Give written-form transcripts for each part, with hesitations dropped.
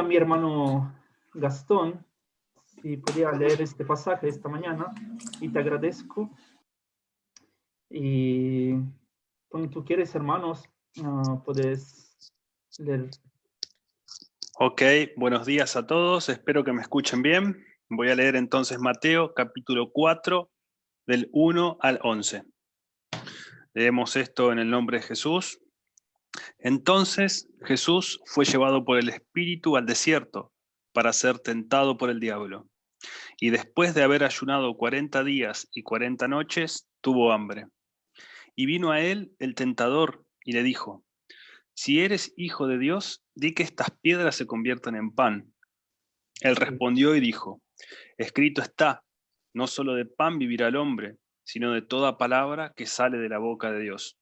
mi hermano Gastón, si podía leer este pasaje esta mañana, y te agradezco. Y cuando tú quieres, hermanos, puedes leer. Ok, buenos días a todos, espero que me escuchen bien. Voy a leer entonces Mateo capítulo 4, del 1 al 11. Leemos esto en el nombre de Jesús. Entonces Jesús fue llevado por el Espíritu al desierto para ser tentado por el diablo. Y después de haber ayunado 40 días y 40 noches, tuvo hambre. Y vino a él el tentador y le dijo: si eres hijo de Dios, di que estas piedras se conviertan en pan. Él respondió y dijo: escrito está, no solo de pan vivirá el hombre, sino de toda palabra que sale de la boca de Dios.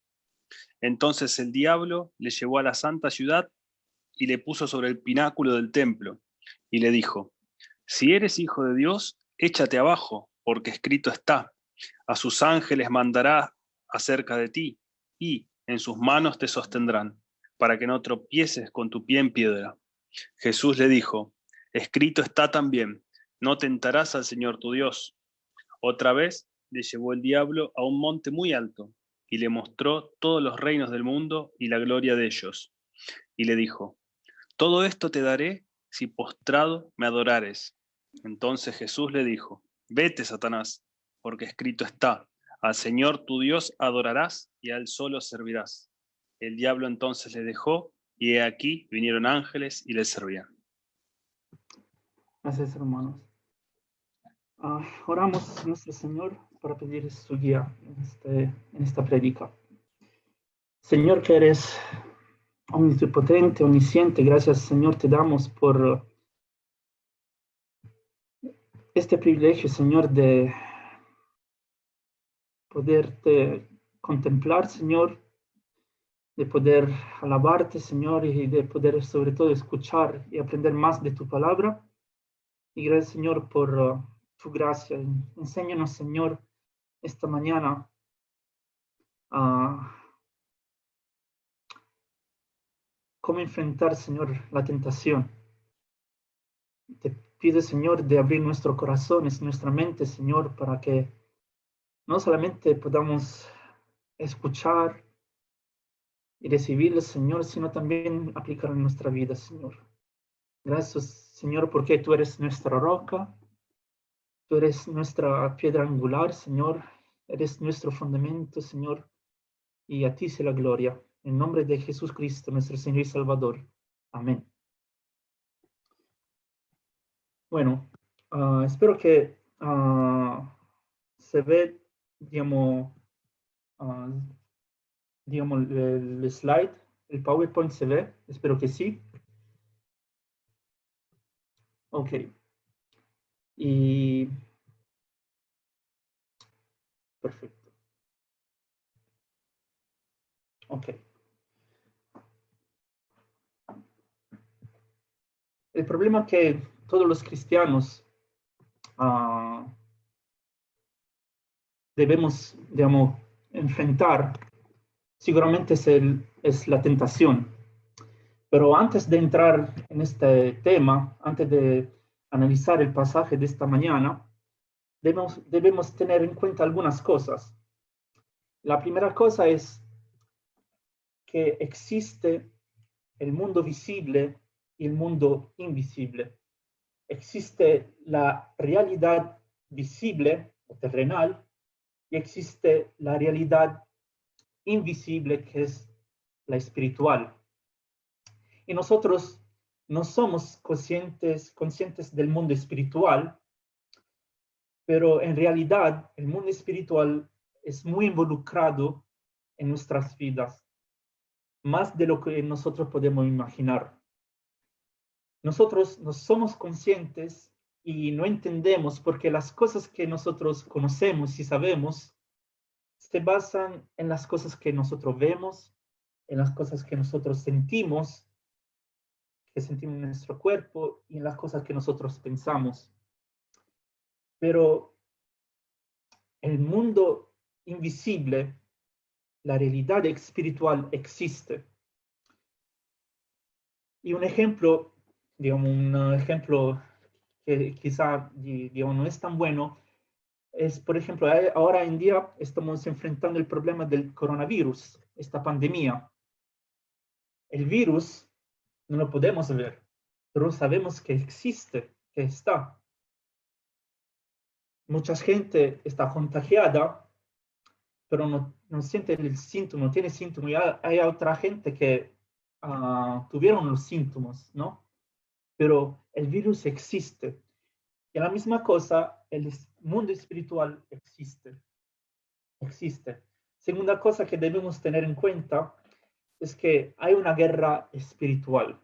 Entonces el diablo le llevó a la santa ciudad y le puso sobre el pináculo del templo, y le dijo: si eres hijo de Dios, échate abajo, porque escrito está, a sus ángeles mandará acerca de ti, y en sus manos te sostendrán, para que no tropieces con tu pie en piedra. Jesús le dijo: escrito está también, no tentarás al Señor tu Dios. Otra vez le llevó el diablo a un monte muy alto, y le mostró todos los reinos del mundo y la gloria de ellos. Y le dijo: todo esto te daré si postrado me adorares. Entonces Jesús le dijo: vete, Satanás, porque escrito está, al Señor tu Dios adorarás y a él solo servirás. El diablo entonces le dejó, y he aquí vinieron ángeles y le servían. Gracias, hermanos. Oramos a nuestro Señor para pedir su guía en esta prédica. Señor, que eres omnipotente, omnisciente, gracias, Señor, te damos por este privilegio, Señor, de poderte contemplar, Señor, de poder alabarte, Señor, y de poder sobre todo escuchar y aprender más de tu palabra. Y gracias, Señor, por tu gracia. Enséñanos, Señor, esta mañana a cómo enfrentar, Señor, la tentación. Te pido, Señor, de abrir nuestros corazones, nuestra mente, Señor, para que no solamente podamos escuchar y recibirlo, Señor, sino también aplicarlo en nuestra vida, Señor. Gracias, Señor, porque tú eres nuestra roca, tú eres nuestra piedra angular, Señor, eres nuestro fundamento, Señor, y a ti sea la gloria. En nombre de Jesús Cristo, nuestro Señor y Salvador. Amén. Bueno, espero que se ve, digamos, el slide, el PowerPoint se ve, espero que sí. Ok. Y perfecto. Ok. El problema que todos los cristianos debemos, digamos, enfrentar seguramente es la tentación. Pero antes de entrar en este tema, antes de analizar el pasaje de esta mañana, debemos tener en cuenta algunas cosas. La primera cosa es que existe el mundo visible y el mundo invisible. Existe la realidad visible o terrenal y existe la realidad invisible que es la espiritual. Y nosotros no somos conscientes del mundo espiritual, pero en realidad el mundo espiritual es muy involucrado en nuestras vidas, más de lo que nosotros podemos imaginar. Nosotros no somos conscientes y no entendemos porque las cosas que nosotros conocemos y sabemos se basan en las cosas que nosotros vemos, en las cosas que nosotros sentimos en nuestro cuerpo y en las cosas que nosotros pensamos. Pero el mundo invisible, la realidad espiritual existe. Y un ejemplo digamos, un ejemplo que quizá, digamos, no es tan bueno, es, por ejemplo, ahora en día estamos enfrentando el problema del coronavirus, esta pandemia. El virus no lo podemos ver, pero sabemos que existe, que está. Mucha gente está contagiada, pero no siente el síntoma, no tiene síntomas. Y hay otra gente que tuvieron los síntomas, ¿no? Pero el virus existe. Y la misma cosa, el mundo espiritual existe. Existe. Segunda cosa que debemos tener en cuenta es que hay una guerra espiritual.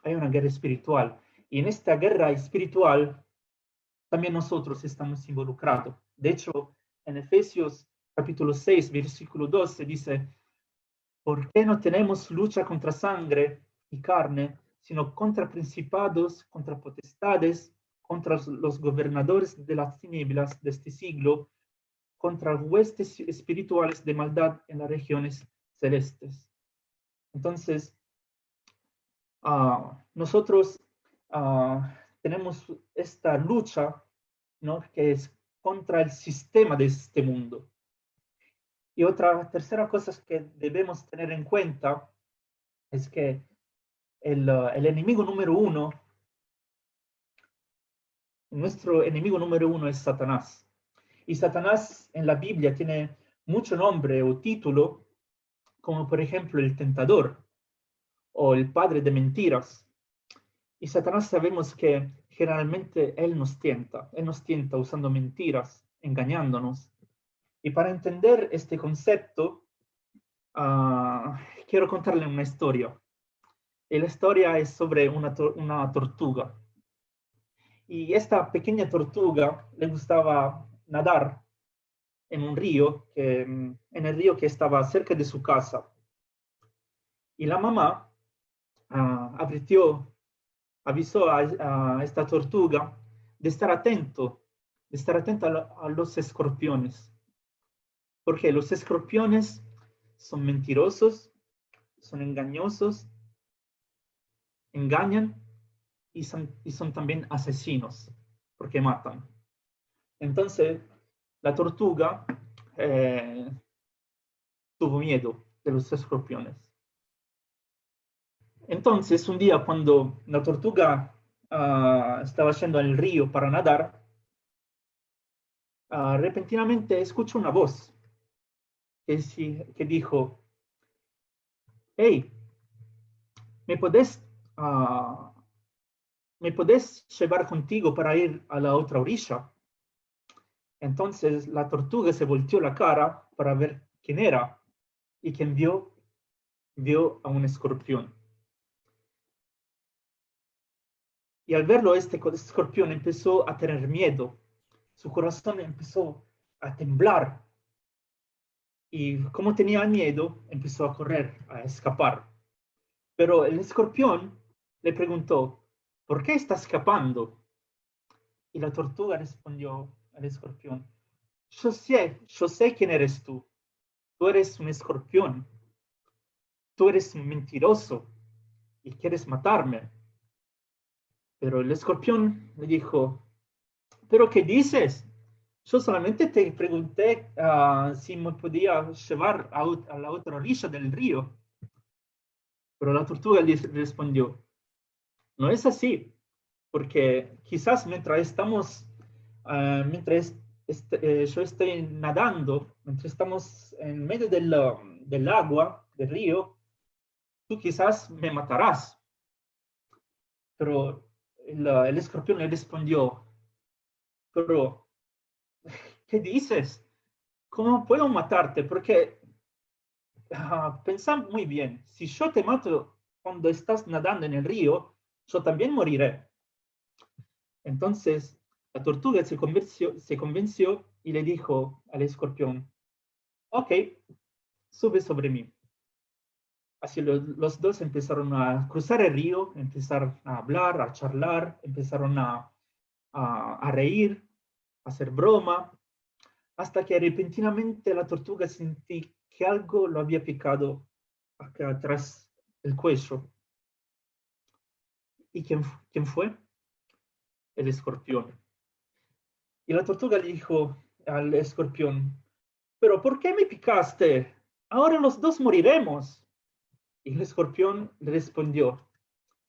Hay una guerra espiritual. Y en esta guerra espiritual también nosotros estamos involucrados. De hecho, en Efesios capítulo 6, versículo 12 dice, ¿por qué no tenemos lucha contra sangre y carne, sino contra principados, contra potestades, contra los gobernadores de las tinieblas de este siglo, contra huestes espirituales de maldad en las regiones celestes? Entonces, nosotros tenemos esta lucha, ¿no? Que es contra el sistema de este mundo. Y otra tercera cosa que debemos tener en cuenta es que el enemigo número uno, nuestro enemigo número uno es Satanás. Y Satanás en la Biblia tiene mucho nombre o título, como por ejemplo el tentador o el padre de mentiras. Y Satanás sabemos que generalmente él nos tienta usando mentiras, engañándonos. Y para entender este concepto, quiero contarle una historia. Y la historia es sobre una tortuga. Y esta pequeña tortuga le gustaba nadar en un río, en el río que estaba cerca de su casa. Y la mamá avisó a esta tortuga de estar atento a los escorpiones. Porque los escorpiones son mentirosos, son engañosos, engañan y son también asesinos, porque matan. Entonces, la tortuga tuvo miedo de los escorpiones. Entonces, un día cuando la tortuga estaba yendo al río para nadar, repentinamente escuchó una voz que dijo, hey, ¿me podés llevar contigo para ir a la otra orilla? Entonces la tortuga se volteó la cara para ver quién era y quien vio a un escorpión. Y al verlo, este escorpión empezó a tener miedo. Su corazón empezó a temblar. Y como tenía miedo, empezó a correr, a escapar. Pero el escorpión le preguntó, ¿por qué estás escapando? Y la tortuga respondió al escorpión, yo sé quién eres tú. Tú eres un escorpión. Tú eres un mentiroso y quieres matarme. Pero el escorpión le dijo, ¿pero qué dices? Yo solamente te pregunté si me podía llevar a la otra orilla del río. Pero la tortuga le respondió, no es así, porque quizás mientras yo estoy nadando, mientras estamos en medio del agua, del río, tú quizás me matarás. Pero el escorpión le respondió, pero, ¿qué dices? ¿Cómo puedo matarte? Porque pensá muy bien, si yo te mato cuando estás nadando en el río, yo también moriré. Entonces, la tortuga se convenció y le dijo al escorpión, ok, sube sobre mí. Así los dos empezaron a cruzar el río, empezaron a hablar, a charlar, empezaron a reír, a hacer broma, hasta que repentinamente la tortuga sentí que algo lo había picado acá atrás del cuello. ¿Y quién fue? El escorpión. Y la tortuga le dijo al escorpión, ¿pero por qué me picaste? Ahora los dos moriremos. Y el escorpión le respondió,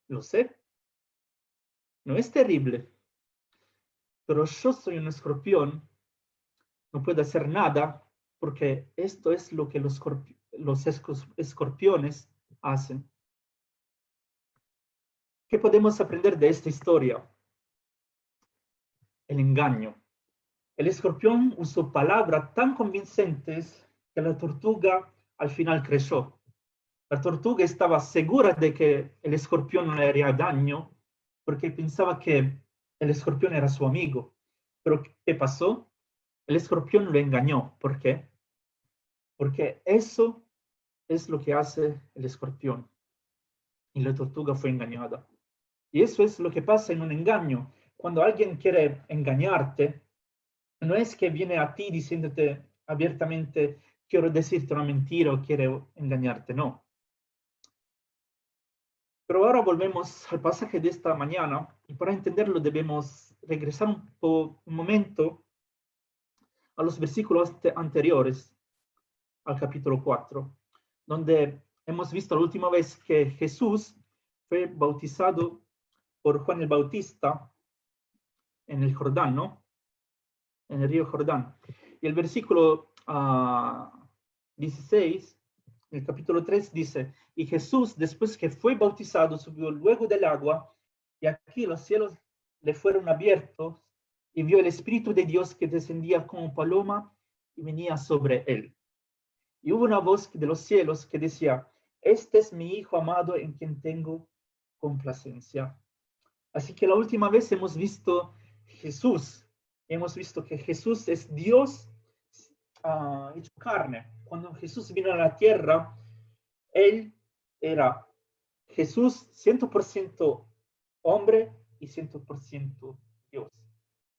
lo sé, no es terrible, pero yo soy un escorpión, no puedo hacer nada porque esto es lo que los escorpiones hacen. ¿Qué podemos aprender de esta historia? El engaño. El escorpión usó palabras tan convincentes que la tortuga al final creyó. La tortuga estaba segura de que el escorpión no le haría daño porque pensaba que el escorpión era su amigo. Pero ¿qué pasó? El escorpión lo engañó. ¿Por qué? Porque eso es lo que hace el escorpión. Y la tortuga fue engañada. Y eso es lo que pasa en un engaño. Cuando alguien quiere engañarte, no es que viene a ti diciéndote abiertamente, quiero decirte una mentira o quiero engañarte, no. Pero ahora volvemos al pasaje de esta mañana y para entenderlo debemos regresar un momento a los versículos anteriores al capítulo 4, donde hemos visto la última vez que Jesús fue bautizado por Juan el Bautista en el Jordán, ¿no? En el río Jordán. Y el versículo 16, el capítulo 3 dice, y Jesús, después que fue bautizado, subió luego del agua, y aquí los cielos le fueron abiertos, y vio el Espíritu de Dios que descendía como paloma y venía sobre él. Y hubo una voz de los cielos que decía, este es mi Hijo amado en quien tengo complacencia. Así que la última vez hemos visto Jesús, hemos visto que Jesús es Dios hecho carne. Cuando Jesús vino a la tierra, Él era Jesús 100% hombre y 100% Dios.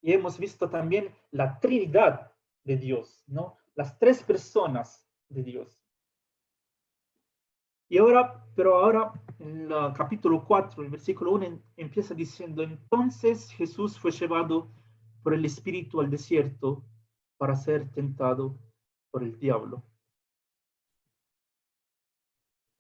Y hemos visto también la Trinidad de Dios, ¿no? Las tres personas de Dios. Y ahora, en el capítulo 4, el versículo 1 empieza diciendo, entonces Jesús fue llevado por el Espíritu al desierto para ser tentado por el diablo.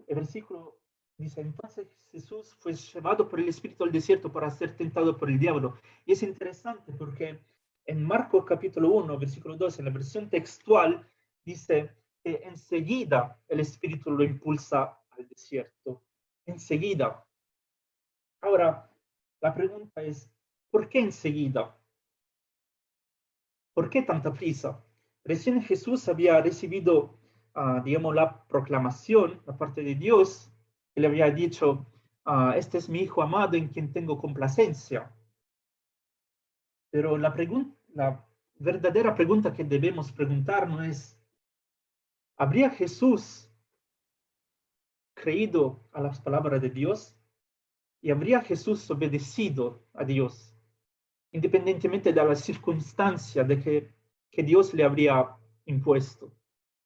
El versículo dice, entonces Jesús fue llevado por el Espíritu al desierto para ser tentado por el diablo. Y es interesante porque en Marcos capítulo 1, versículo 2, en la versión textual, dice que enseguida el Espíritu lo impulsa al desierto. Enseguida. Ahora, la pregunta es, ¿por qué enseguida? ¿Por qué tanta prisa? Recién Jesús había recibido, digamos, la proclamación, la parte de Dios, que le había dicho, este es mi Hijo amado en quien tengo complacencia. Pero la verdadera pregunta que debemos preguntarnos es, ¿habría Jesús creído a las palabras de Dios? ¿Y habría Jesús obedecido a Dios? Independientemente de la circunstancia de que Dios le habría impuesto.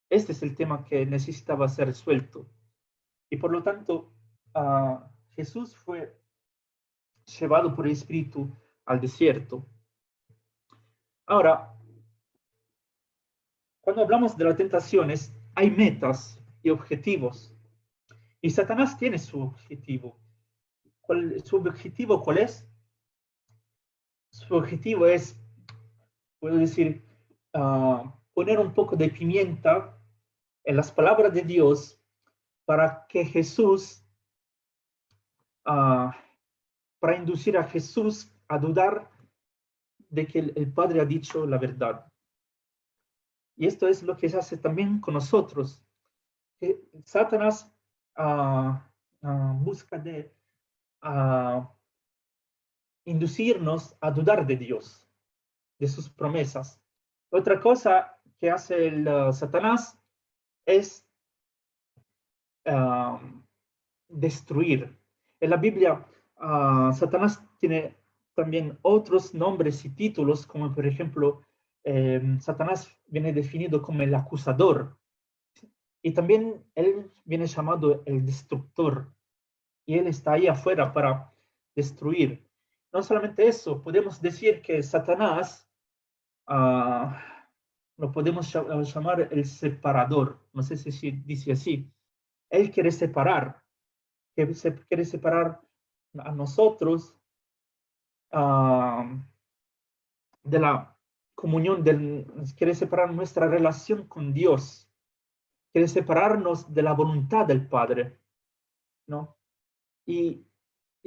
Este es el tema que necesitaba ser resuelto. Y por lo tanto, Jesús fue llevado por el Espíritu al desierto. Ahora, cuando hablamos de las tentaciones, hay metas y objetivos. Y Satanás tiene su objetivo. ¿Su objetivo cuál es? Su objetivo es, puedo decir, poner un poco de pimienta en las palabras de Dios para que Jesús, para inducir a Jesús a dudar de que el Padre ha dicho la verdad. Y esto es lo que se hace también con nosotros. Que Satanás busca de inducirnos a dudar de Dios, de sus promesas. Otra cosa que hace el Satanás es destruir. En la Biblia, Satanás tiene también otros nombres y títulos, como por ejemplo, Satanás viene definido como el acusador. Y también él viene llamado el destructor. Y él está ahí afuera para destruir. No solamente eso, podemos decir que Satanás lo podemos llamar el separador. No sé si se dice así. Él quiere separar a nosotros de la comunión, quiere separar nuestra relación con Dios, quiere separarnos de la voluntad del Padre, ¿no? Y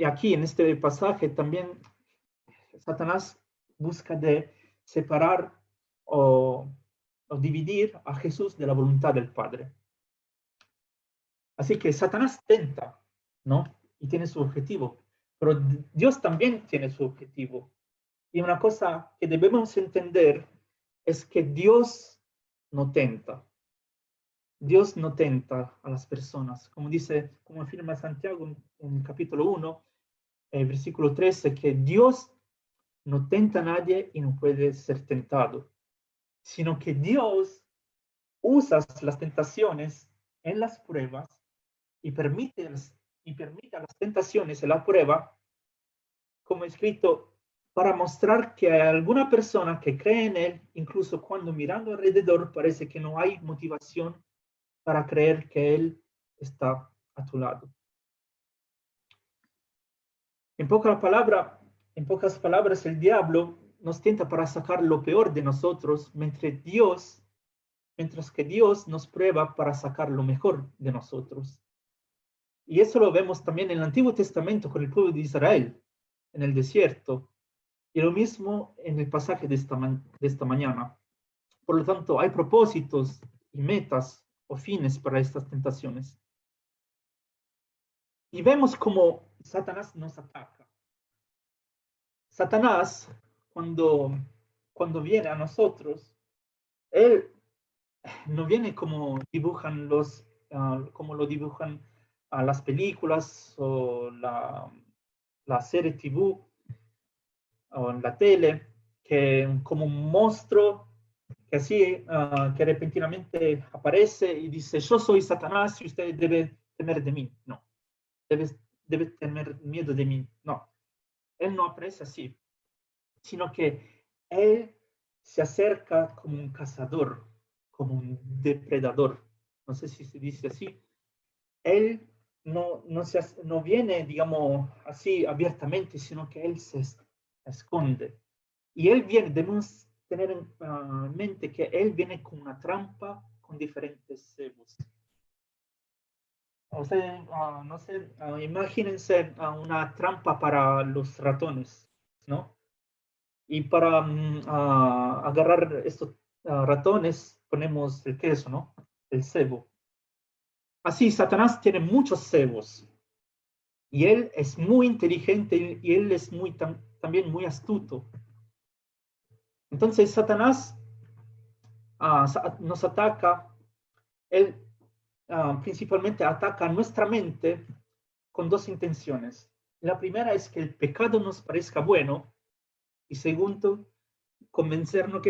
aquí en este pasaje también Satanás busca de separar o dividir a Jesús de la voluntad del Padre. Así que Satanás tenta, ¿no? Y tiene su objetivo, pero Dios también tiene su objetivo. Y una cosa que debemos entender es que Dios no tenta. Dios no tenta a las personas. Como afirma Santiago en capítulo 1, versículo 13, que Dios no tenta a nadie y no puede ser tentado, sino que Dios usa las tentaciones en las pruebas y permite a las tentaciones en la prueba, como escrito, para mostrar que hay alguna persona que cree en Él, incluso cuando mirando alrededor parece que no hay motivación para creer que Él está a tu lado. En pocas palabras, el diablo nos tienta para sacar lo peor de nosotros, mientras que Dios nos prueba para sacar lo mejor de nosotros. Y eso lo vemos también en el Antiguo Testamento con el pueblo de Israel, en el desierto, y lo mismo en el pasaje de esta mañana. Por lo tanto, hay propósitos y metas o fines para estas tentaciones. Y vemos cómo Satanás nos ataca. Satanás, cuando viene a nosotros, él no viene como como lo dibujan las películas o la serie TV o en la tele, que como un monstruo que así, que repentinamente aparece y dice, yo soy Satanás y usted debe temer de mí. No, debe tener miedo de mí. No, él no aparece así, sino que él se acerca como un cazador, como un depredador. No sé si se dice así. Él no viene, digamos, así abiertamente, sino que él se esconde. Y él viene, debemos tener en mente que él viene con una trampa con diferentes cebos. O sea, no sé, imagínense una trampa para los ratones, ¿no? Y para agarrar estos ratones ponemos el queso, ¿no? El cebo. Así, Satanás tiene muchos cebos. Y él es muy inteligente y él es también muy astuto. Entonces, Satanás nos ataca, él principalmente ataca nuestra mente con dos intenciones. La primera es que el pecado nos parezca bueno y segundo, convencernos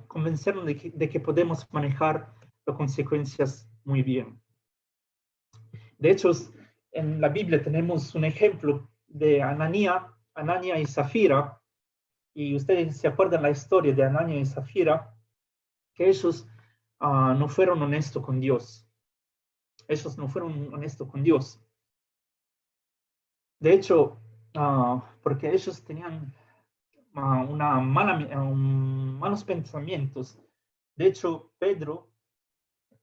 convencernos de que podemos manejar las consecuencias muy bien. De hecho, en la Biblia tenemos un ejemplo de Anania y Zafira, y ustedes se acuerdan la historia de Anania y Zafira, que ellos no fueron honestos con Dios. Ellos no fueron honestos con Dios. De hecho, porque ellos tenían malos pensamientos. De hecho, Pedro,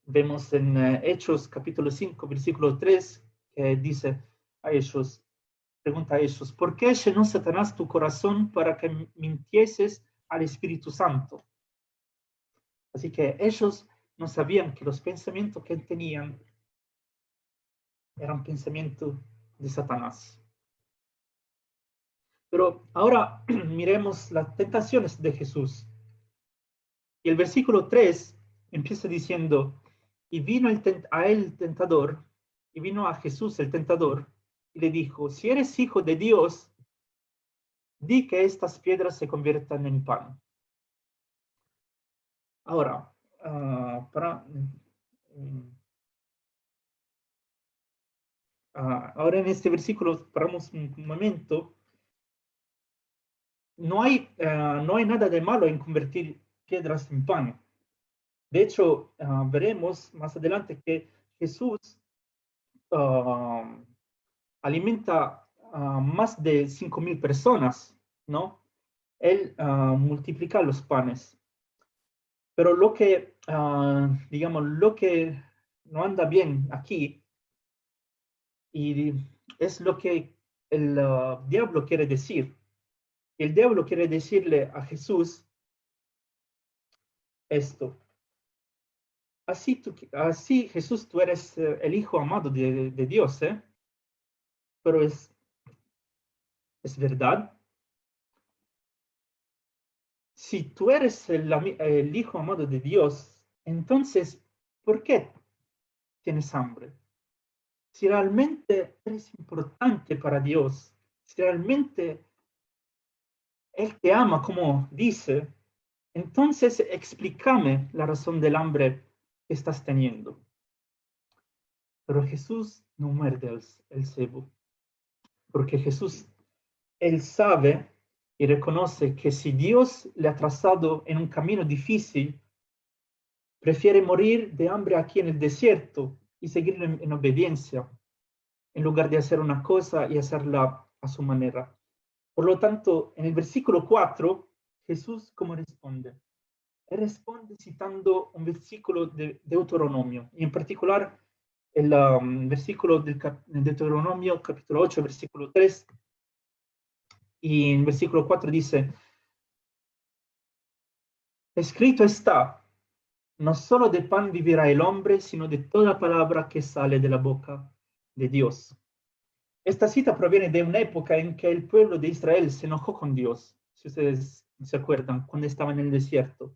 vemos en Hechos capítulo 5, versículo 3, que dice a ellos, pregunta a ellos, ¿por qué llenó Satanás tu corazón para que mintieses al Espíritu Santo? Así que ellos no sabían que los pensamientos que tenían eran pensamientos de Satanás. Pero ahora miremos las tentaciones de Jesús. Y el versículo 3 empieza diciendo, y vino a él el tentador, y vino a Jesús el tentador, y le dijo, si eres hijo de Dios, di que estas piedras se conviertan en pan. Ahora, ahora en este versículo, paramos un momento, no hay nada de malo en convertir piedras en pan. De hecho, veremos más adelante que Jesús alimenta a más de 5,000 personas, ¿no? Él multiplica los panes. Pero lo que, digamos, lo que no anda bien aquí, y es lo que el diablo quiere decir. El diablo quiere decirle a Jesús esto. Así Jesús, tú eres el hijo amado de Dios, ¿eh? Pero es verdad. Si tú eres el hijo amado de Dios, entonces, ¿por qué tienes hambre? Si realmente eres importante para Dios, si realmente Él te ama como dice, entonces explícame la razón del hambre que estás teniendo. Pero Jesús no muerde el cebo, porque Jesús, Él sabe y reconoce que si Dios le ha trazado en un camino difícil, prefiere morir de hambre aquí en el desierto y seguir en obediencia, en lugar de hacer una cosa y hacerla a su manera. Por lo tanto, en el versículo 4, Jesús, ¿cómo responde? Él responde citando un versículo de Deuteronomio, y en particular el versículo del Deuteronomio, capítulo 8, versículo 3, y en versículo 4 dice, escrito está, no solo de pan vivirá el hombre, sino de toda palabra que sale de la boca de Dios. Esta cita proviene de una época en que el pueblo de Israel se enojó con Dios, si ustedes se acuerdan, cuando estaban en el desierto.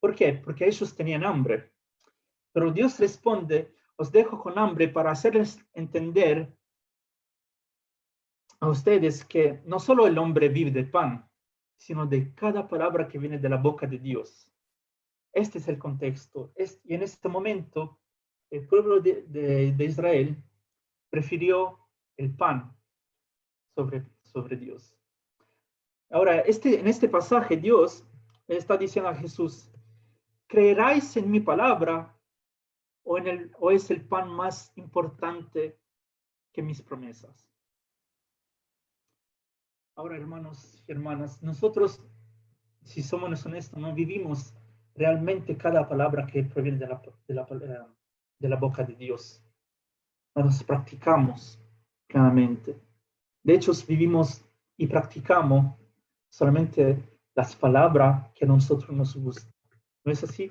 ¿Por qué? Porque ellos tenían hambre. Pero Dios responde, os dejo con hambre para hacerles entender a ustedes que no solo el hombre vive de pan, sino de cada palabra que viene de la boca de Dios. Este es el contexto. Y en este momento, el pueblo de Israel prefirió el pan sobre Dios. Ahora, en este pasaje, Dios está diciendo a Jesús, ¿creeráis en mi palabra o es el pan más importante que mis promesas? Ahora, hermanos y hermanas, nosotros, si somos honestos, no vivimos realmente cada palabra que proviene de la boca de Dios. No las practicamos claramente. De hecho, vivimos y practicamos solamente las palabras que a nosotros nos gustan. ¿No es así?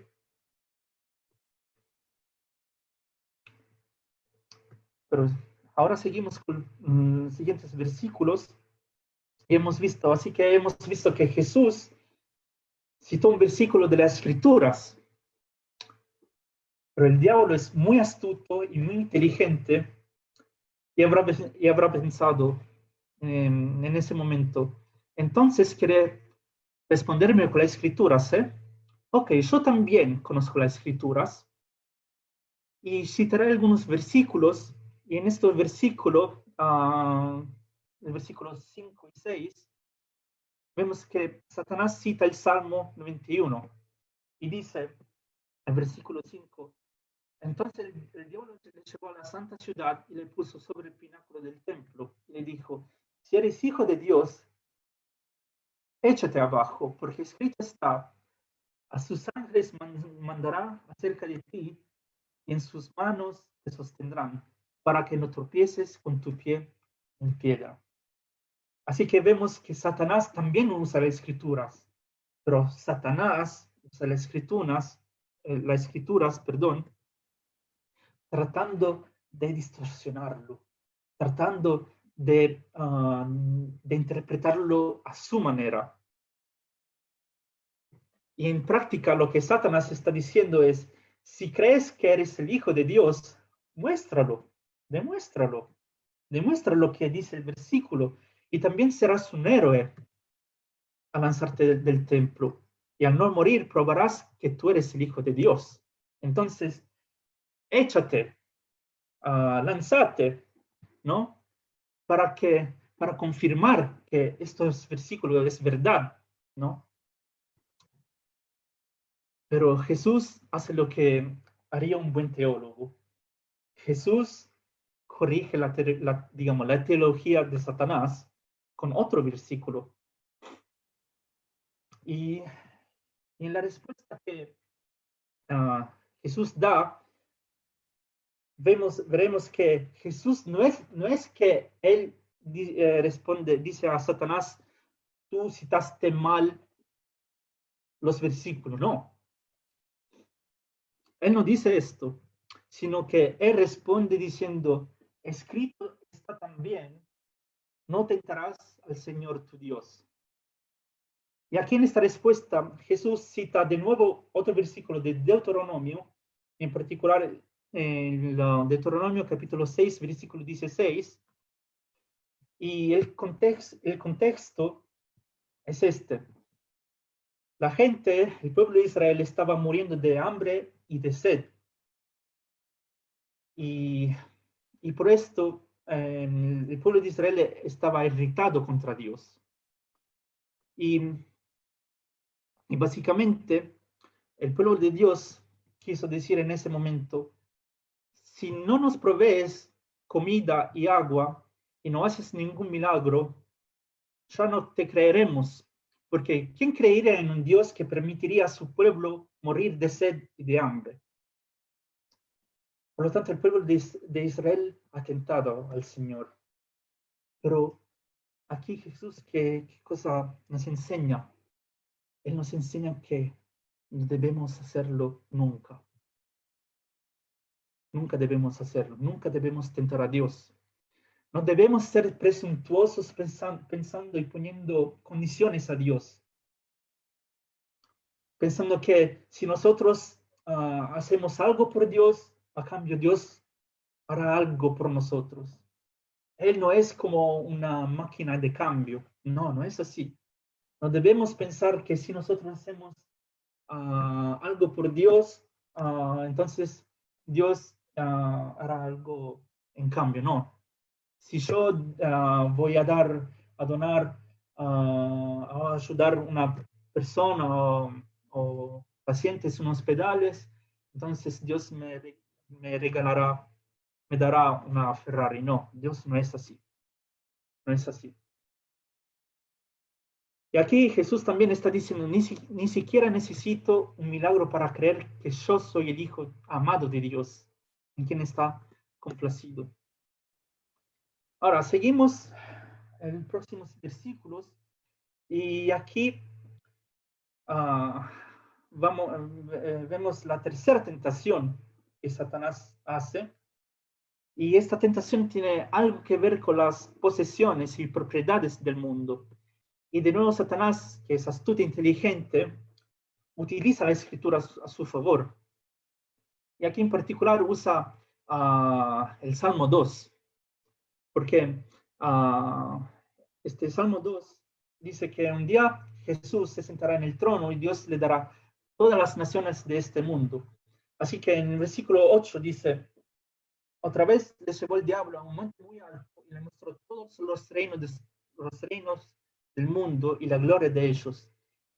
Pero ahora seguimos con los siguientes versículos. Y hemos visto que Jesús citó un versículo de las Escrituras. Pero el diablo es muy astuto y muy inteligente y habrá pensado en ese momento, entonces quiere responderme con las Escrituras, ¿eh? Ok, yo también conozco las Escrituras y citaré algunos versículos, y en estos versículos, el versículo 5 y 6, vemos que Satanás cita el Salmo 91 y dice, el versículo 5, entonces el diablo le llevó a la santa ciudad y le puso sobre el pináculo del templo y le dijo, si eres hijo de Dios, échate abajo, porque escrito está, a sus ángeles mandará acerca de ti y en sus manos te sostendrán, para que no tropieces con tu pie en piedra. Así que vemos que Satanás también usa las escrituras, pero Satanás usa las escrituras, tratando de distorsionarlo, tratando de interpretarlo a su manera. Y en práctica lo que Satanás está diciendo es, si crees que eres el Hijo de Dios, muéstralo, demuéstralo, demuestra lo que dice el versículo, y también serás un héroe al lanzarte del templo. Y al no morir probarás que tú eres el Hijo de Dios. Entonces, échate, lánzate, ¿no? Para confirmar que estos versículos es verdad, ¿no? Pero Jesús hace lo que haría un buen teólogo. Jesús corrige digamos, la teología de Satanás con otro versículo. Y en la respuesta que Jesús da, veremos que Jesús no es que él dice a Satanás, tú citaste mal los versículos, no. Él no dice esto, sino que él responde diciendo, escrito está también, no tentarás al Señor tu Dios. Y aquí en esta respuesta, Jesús cita de nuevo otro versículo de Deuteronomio, en particular en Deuteronomio capítulo 6, versículo 16, y el contexto es este. La gente, el pueblo de Israel, estaba muriendo de hambre y de sed. Y por esto el pueblo de Israel estaba irritado contra Dios. Y básicamente el pueblo de Dios quiso decir en ese momento, si no nos provees comida y agua y no haces ningún milagro, ya no te creeremos, porque ¿quién creería en un Dios que permitiría a su pueblo morir de sed y de hambre? Por lo tanto, el pueblo de Israel ha tentado al Señor. Pero aquí Jesús, ¿qué cosa nos enseña? Él nos enseña que no debemos hacerlo nunca. Nunca debemos hacerlo, nunca debemos tentar a Dios. No debemos ser presuntuosos pensando y poniendo condiciones a Dios. Pensando que si nosotros hacemos algo por Dios, a cambio Dios hará algo por nosotros. Él no es como una máquina de cambio. No, no es así. No debemos pensar que si nosotros hacemos algo por Dios, entonces Dios hará algo en cambio. No. Si yo voy a donar, a ayudar a una persona o pacientes en hospitales, entonces Dios me regalará, me dará una Ferrari. No, Dios no es así. No es así. Y aquí Jesús también está diciendo, ni siquiera necesito un milagro para creer que yo soy el Hijo amado de Dios, en quien está complacido. Ahora, seguimos en los próximos versículos y aquí vemos la tercera tentación que Satanás hace. Y esta tentación tiene algo que ver con las posesiones y propiedades del mundo. Y de nuevo Satanás, que es astuto e inteligente, utiliza la escritura a su favor. Y aquí en particular usa el Salmo 2, porque este Salmo 2 dice que un día Jesús se sentará en el trono y Dios le dará todas las naciones de este mundo. Así que en el versículo 8 dice, otra vez le llevó el diablo a un monte muy alto y le mostró todos los reinos del mundo y la gloria de ellos.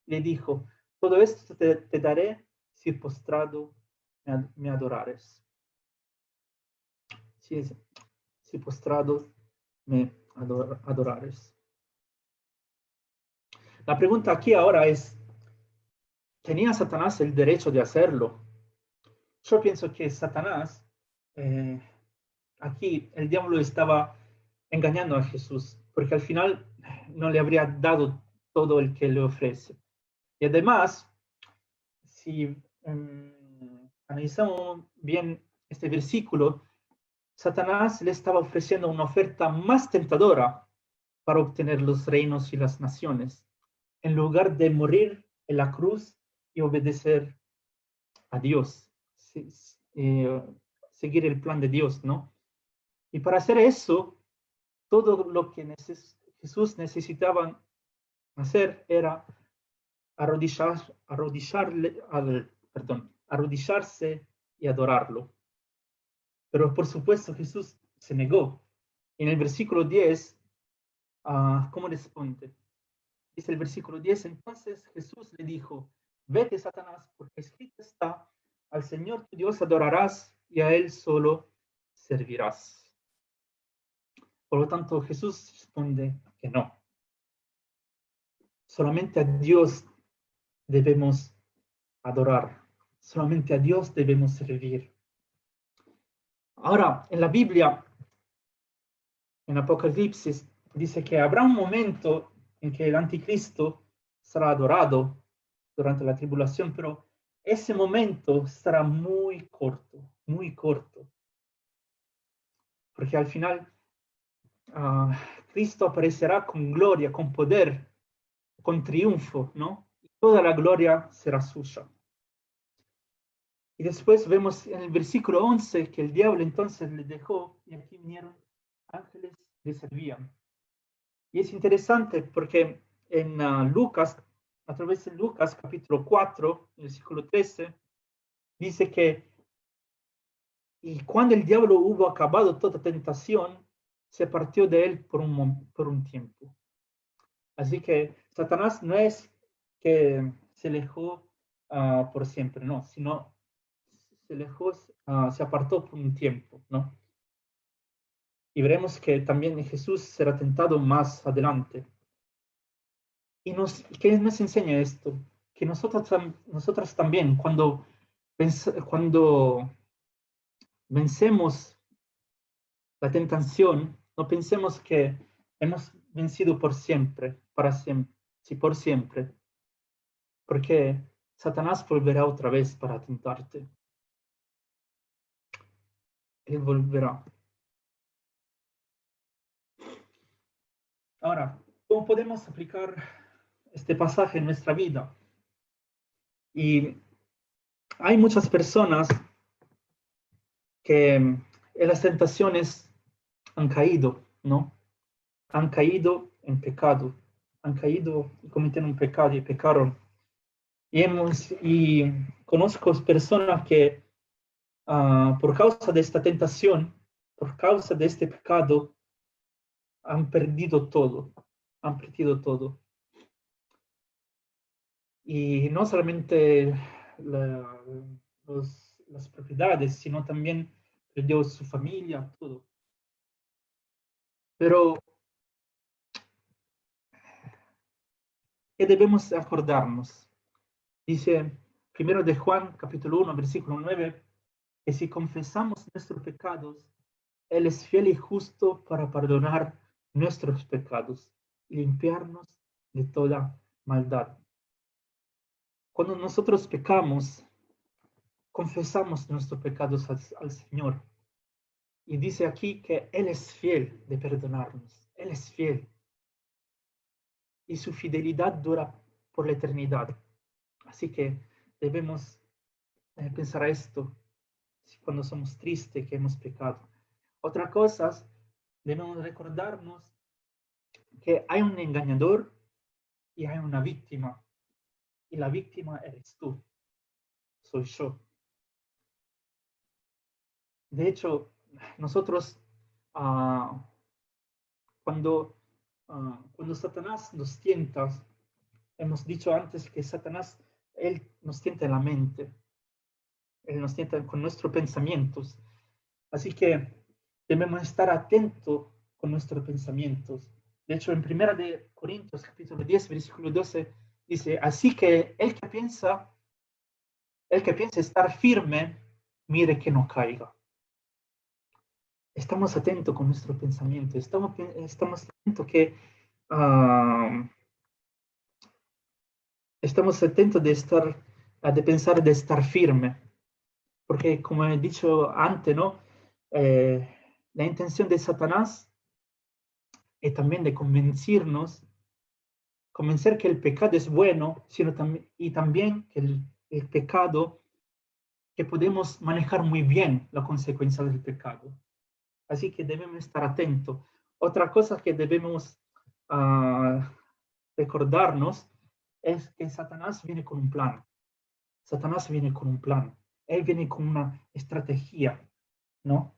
Le dijo, todo esto te daré si postrado me adorares. Si postrado me adorares. La pregunta aquí ahora es, ¿tenía Satanás el derecho de hacerlo? Yo pienso que Satanás, aquí el diablo estaba engañando a Jesús, porque al final no le habría dado todo el que le ofrece. Y además, si analizamos bien este versículo, Satanás le estaba ofreciendo una oferta más tentadora para obtener los reinos y las naciones, en lugar de morir en la cruz y obedecer a Dios, seguir el plan de Dios, ¿no? Y para hacer eso, todo lo que Jesús necesitaba hacer era arrodillarse y adorarlo. Pero por supuesto Jesús se negó. En el versículo 10, ¿cómo responde? Dice el versículo 10, entonces Jesús le dijo, vete, Satanás, porque escrito está, al Señor tu Dios adorarás y a Él solo servirás. Por lo tanto, Jesús responde que no. Solamente a Dios debemos adorar. Solamente a Dios debemos servir. Ahora, en la Biblia, en Apocalipsis, dice que habrá un momento en que el anticristo será adorado durante la tribulación, pero ese momento será muy corto, porque al final Cristo aparecerá con gloria, con poder, con triunfo, ¿no? Y toda la gloria será suya. Y después vemos en el versículo 11 que el diablo entonces le dejó y aquí vinieron ángeles le servían. Y es interesante porque en Lucas, a través de Lucas capítulo 4, versículo 13, dice que y cuando el diablo hubo acabado toda tentación, se partió de él por un tiempo. Así que Satanás no es que se alejó por siempre, no, sino se alejó, se apartó por un tiempo, ¿no? Y veremos que también Jesús será tentado más adelante. ¿Y qué nos enseña esto? Que nosotros también, cuando vencemos la tentación, no pensemos que hemos vencido por siempre, para siempre, sí, por siempre, porque Satanás volverá otra vez para tentarte. Él volverá. Ahora, ¿cómo podemos aplicar este pasaje en nuestra vida? Y hay muchas personas que en las tentaciones han caído, ¿no? Han caído en pecado, han caído y cometieron un pecado y pecaron. Y conozco personas que por causa de esta tentación, por causa de este pecado, han perdido todo, han perdido todo. Y no solamente las propiedades, sino también perdió su familia, todo. Pero, ¿qué debemos acordarnos? Dice primero de Juan, capítulo 1, versículo 9, que si confesamos nuestros pecados, Él es fiel y justo para perdonar nuestros pecados y limpiarnos de toda maldad. Cuando nosotros pecamos, confesamos nuestros pecados al Señor. Y dice aquí que Él es fiel de perdonarnos. Él es fiel. Y su fidelidad dura por la eternidad. Así que debemos pensar a esto cuando somos tristes que hemos pecado. Otra cosa, debemos recordarnos que hay un engañador y hay una víctima. Y la víctima eres tú, soy yo. De hecho, nosotros, cuando Satanás nos tienta, hemos dicho antes que Satanás, él nos tienta en la mente, él nos tienta con nuestros pensamientos. Así que debemos estar atentos con nuestros pensamientos. De hecho, en 1 de Corintios, capítulo 10, versículo 12, dice, así que el que piensa estar firme, mire que no caiga. Estamos atentos con nuestro pensamiento, estamos atentos que estamos atentos de pensar de estar firme, porque como he dicho antes, ¿no? La intención de Satanás es también de convencer que el pecado es bueno, y también que el pecado, que podemos manejar muy bien la consecuencia del pecado. Así que debemos estar atentos. Otra cosa que debemos recordarnos es que Satanás viene con un plan. Satanás viene con un plan. Él viene con una estrategia, ¿no?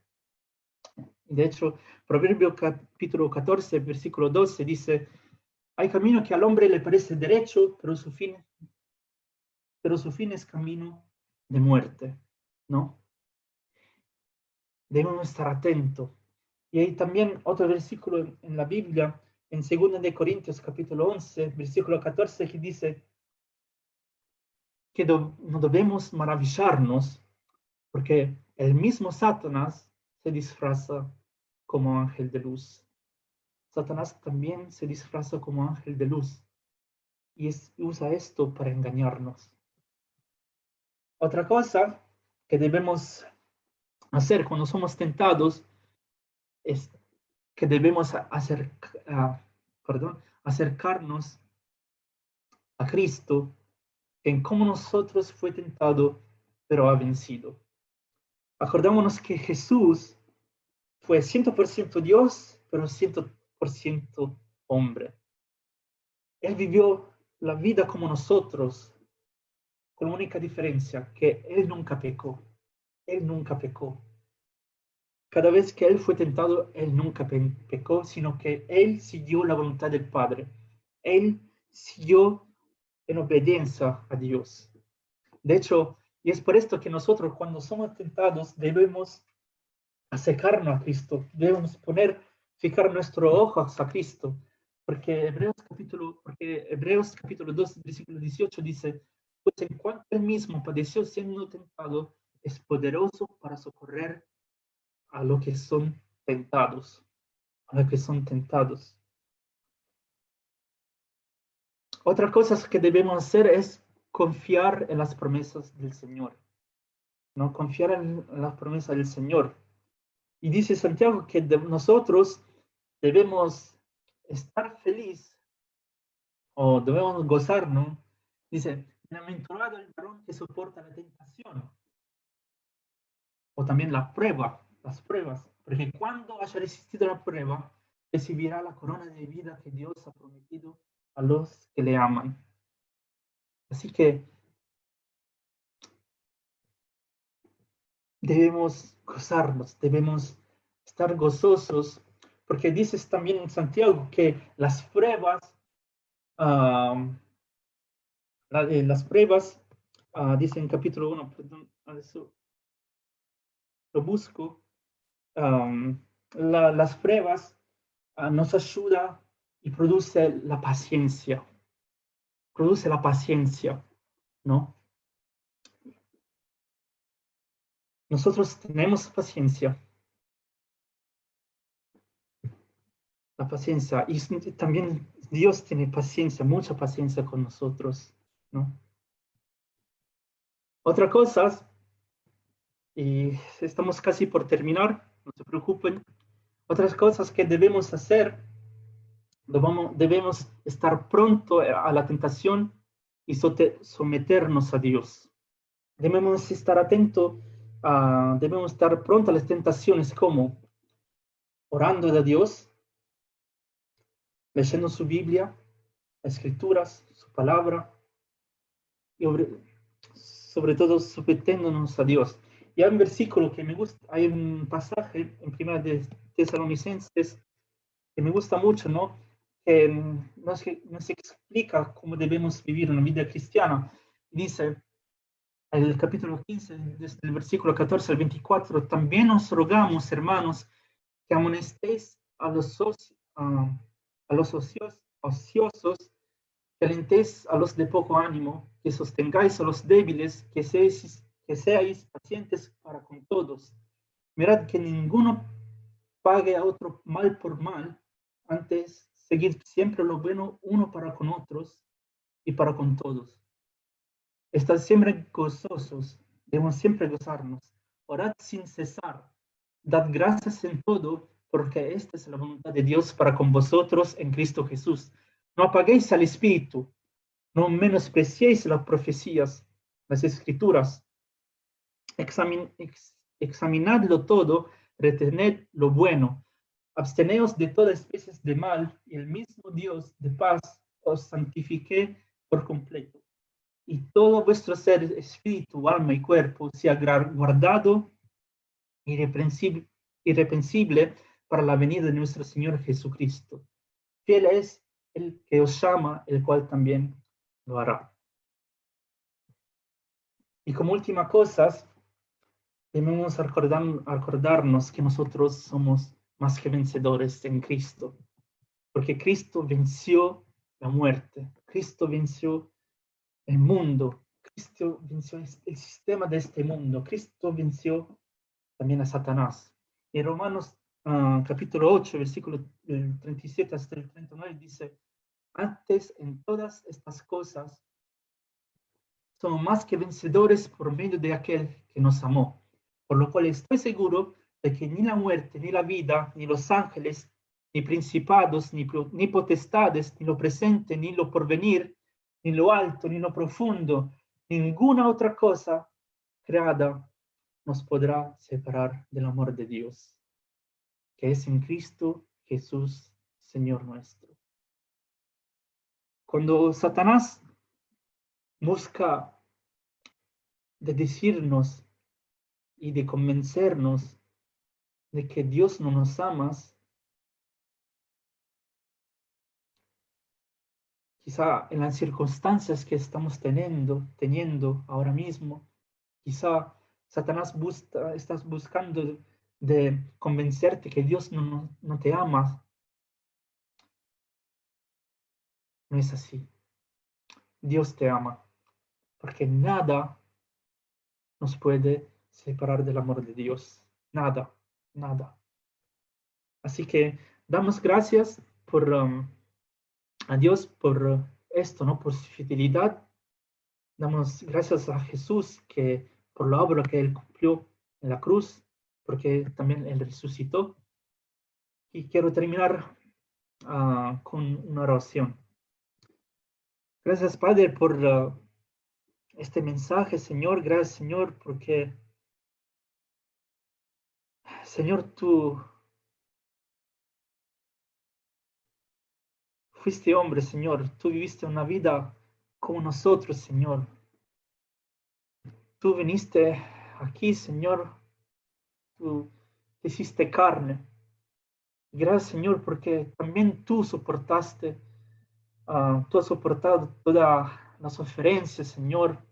Y de hecho, Proverbio capítulo 14, versículo 12 dice, hay camino que al hombre le parece derecho, pero su fin es camino de muerte, ¿no? Debemos estar atentos. Y hay también otro versículo en la Biblia, en 2 de Corintios capítulo 11, versículo 14, que dice que no debemos maravillarnos porque el mismo Satanás se disfraza como ángel de luz. Satanás también se disfraza como ángel de luz y usa esto para engañarnos. Otra cosa que debemos hacer cuando somos tentados es que debemos acercarnos a Cristo en cómo nosotros fue tentado, pero ha vencido. Acordémonos que Jesús fue 100% Dios, pero 100% hombre. Él vivió la vida como nosotros, con la única diferencia, que Él nunca pecó. Él nunca pecó. Cada vez que Él fue tentado, Él nunca pecó, sino que Él siguió la voluntad del Padre. Él siguió en obediencia a Dios. De hecho, y es por esto que nosotros cuando somos tentados debemos acercarnos a Cristo, debemos fijar nuestros ojos a Cristo, porque Hebreos capítulo 2, versículo 18 dice, pues en cuanto Él mismo padeció siendo tentado, es poderoso para socorrer a los que son tentados, Otra cosa que debemos hacer es confiar en las promesas del Señor, ¿no? Confiar en las promesas del Señor. Y dice Santiago que nosotros debemos estar feliz o debemos gozarnos. Dice, bienaventurado el varón que soporta la tentación o también las pruebas, porque cuando haya resistido la prueba, recibirá la corona de vida que Dios ha prometido a los que le aman. Así que debemos gozarnos, debemos estar gozosos, porque dices también en Santiago que las pruebas, dice en capítulo 1, perdón, eso lo busco, las pruebas nos ayuda y produce la paciencia, ¿no? Nosotros tenemos paciencia, la paciencia, y también Dios tiene paciencia, mucha paciencia con nosotros, ¿no? Otra cosa, y estamos casi por terminar, no se preocupen, otras cosas que debemos hacer, debemos estar pronto a la tentación y someternos a Dios. Debemos estar atentos, debemos estar pronto a las tentaciones como orando a Dios, leyendo su Biblia, las Escrituras, su palabra, y sobre todo sometiéndonos a Dios. Y hay un versículo que me gusta, hay un pasaje en 1 de Tesalonicenses que me gusta mucho, ¿no? Que nos explica cómo debemos vivir una vida cristiana. Dice, en el capítulo 15, desde el versículo 14 al 24, también os rogamos, hermanos, que amonestéis a los ociosos, que alentéis a los de poco ánimo, que sostengáis a los débiles, que seáis pacientes para con todos. Mirad que ninguno pague a otro mal por mal, antes seguid siempre lo bueno uno para con otros y para con todos. Estad siempre gozosos, debemos siempre gozarnos. Orad sin cesar, dad gracias en todo, porque esta es la voluntad de Dios para con vosotros en Cristo Jesús. No apaguéis al Espíritu, no menospreciéis las profecías, las Escrituras. Examinadlo todo, retened lo bueno, absteneos de todas especies de mal, y el mismo Dios de paz os santifique por completo. Y todo vuestro ser, espíritu, alma y cuerpo sea guardado irreprensible irreprensible para la venida de nuestro Señor Jesucristo. Fiel es el que os llama, el cual también lo hará. Y como última cosa, debemos acordarnos que nosotros somos más que vencedores en Cristo, porque Cristo venció la muerte, Cristo venció el mundo, Cristo venció el sistema de este mundo, Cristo venció también a Satanás. En Romanos capítulo 8, versículo 37 hasta el 39 dice: antes en todas estas cosas somos más que vencedores por medio de aquel que nos amó. Por lo cual estoy seguro de que ni la muerte, ni la vida, ni los ángeles, ni principados, ni potestades, ni lo presente, ni lo porvenir, ni lo alto, ni lo profundo, ninguna otra cosa creada nos podrá separar del amor de Dios, que es en Cristo Jesús, Señor nuestro. Cuando Satanás busca de decirnos y de convencernos de que Dios no nos ama, quizá en las circunstancias que estamos teniendo ahora mismo, quizá Satanás estás buscando de convencerte que Dios no te ama. No es así. Dios te ama, porque nada nos puede separar del amor de Dios. Nada, nada. Así que damos gracias a Dios por esto, ¿no? Por su fidelidad. Damos gracias a Jesús por la obra que Él cumplió en la cruz, porque también Él resucitó. Y quiero terminar con una oración. Gracias, Padre, por este mensaje, Señor. Gracias, Señor, porque, Señor, tú fuiste hombre, Señor. Tú viviste una vida como nosotros, Señor. Tú viniste aquí, Señor. Tú te hiciste carne. Gracias, Señor, porque también tú soportaste, tú has soportado todas las ofensas, Señor.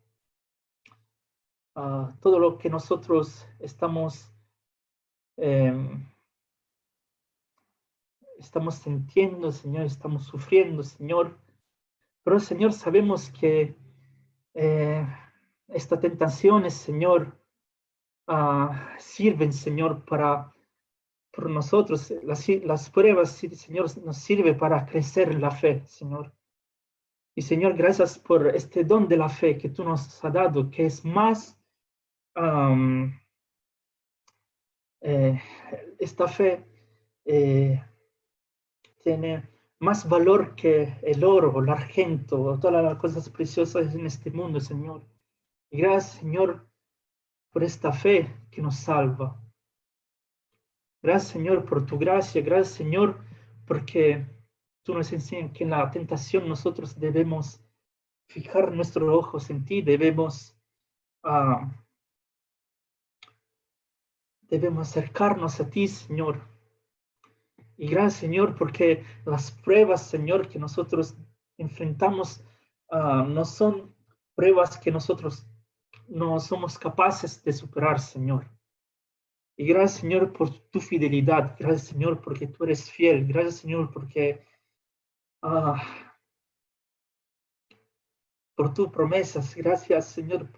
Todo lo que nosotros estamos sintiendo, Señor, estamos sufriendo, Señor. Pero, Señor, sabemos que estas tentaciones, Señor, sirven, Señor, por nosotros. Las pruebas, Señor, nos sirven para crecer en la fe, Señor. Y, Señor, gracias por este don de la fe que tú nos has dado, que es más, esta fe tiene más valor que el oro, el argento, todas las cosas preciosas en este mundo, Señor. Y gracias, Señor, por esta fe que nos salva. Gracias, Señor, por tu gracia. Gracias, Señor, porque tú nos enseñas que en la tentación nosotros debemos fijar nuestros ojos en ti, debemos acercarnos a ti, Señor. Y gracias, Señor, porque las pruebas, Señor, que nosotros enfrentamos no son pruebas que nosotros no somos capaces de superar, Señor. Y gracias, Señor, por tu fidelidad. Gracias, Señor, porque tú eres fiel. Gracias, Señor, porque por tus promesas. Gracias, Señor,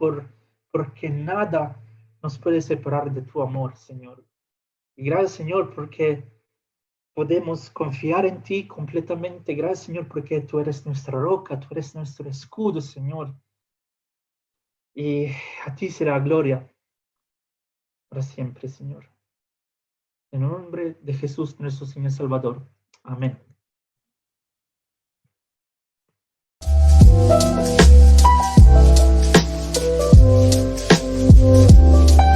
porque nada nos puede separar de tu amor, Señor. Y gracias, Señor, porque podemos confiar en ti completamente. Gracias, Señor, porque tú eres nuestra roca, tú eres nuestro escudo, Señor. Y a ti será gloria para siempre, Señor. En el nombre de Jesús, nuestro Señor Salvador. Amén.